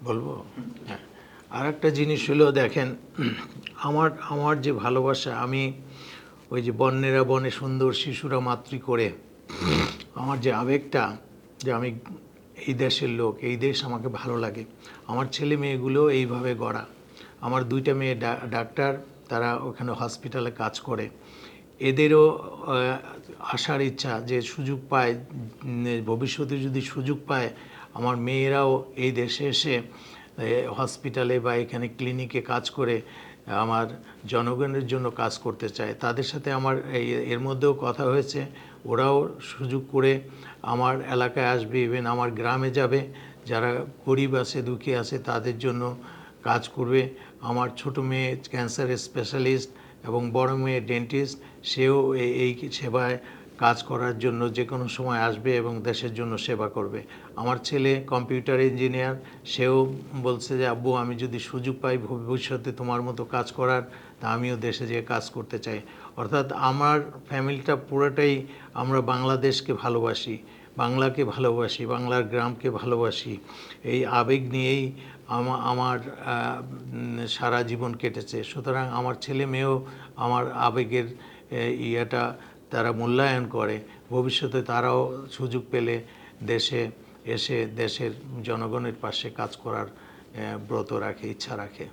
বলবো? হ্যাঁ, আর একটা জিনিস হলো দেখেন, আমার যে ভালোবাসা, আমি ওই যে বন্যেরা বনে সুন্দর শিশুরা মাতৃ করে, আমার যে আবেগটা, যে আমি এই দেশের লোক, এই দেশ আমাকে ভালো লাগে। আমার ছেলে মেয়েগুলো এইভাবে গড়া। আমার দুইটা মেয়ে ডাক্তার, তারা ওখানে হসপিটালে কাজ করে। এদেরও আসার ইচ্ছা যে সুযোগ পায়, ভবিষ্যতে যদি সুযোগ পায় আমার মেয়েরাও এই দেশে এসে হসপিটালে বা এখানে ক্লিনিকে কাজ করে আমার জনগণের জন্য কাজ করতে চায়। তাদের সাথে আমার এর মধ্যেও কথা হয়েছে, ওরাও সুযোগ করে আমার এলাকায় আসবে, ইভেন আমার গ্রামে যাবে, যারা গরিব আছে দুঃখী আছে তাদের জন্য কাজ করবে। আমার ছোট মেয়ে ক্যান্সারের স্পেশালিস্ট এবং বড় মেয়ে ডেন্টিস্ট, সেও এই সেবায় কাজ করার জন্য যে কোনো সময় আসবে এবং দেশের জন্য সেবা করবে। আমার ছেলে কম্পিউটার ইঞ্জিনিয়ার, সেও বলছে যে আব্বু আমি যদি সুযোগ পাই ভবিষ্যতে তোমার মতো কাজ করার, তা আমিও দেশে যেয়ে কাজ করতে চাই। অর্থাৎ আমার ফ্যামিলিটা পুরোটাই আমরা বাংলাদেশকে ভালোবাসি, বাংলাকে ভালোবাসি, বাংলার গ্রামকে ভালোবাসি। এই আবেগ নিয়েই আমার সারা জীবন কেটেছে। সুতরাং আমার ছেলে মেয়েও আমার আবেগের ইয়েটা তারা মূল্যায়ন করে। ভবিষ্যতে তারাও সুযোগ পেলে দেশে এসে দেশের জনগণের পাশে কাজ করার ব্রত রাখে, ইচ্ছা রাখে।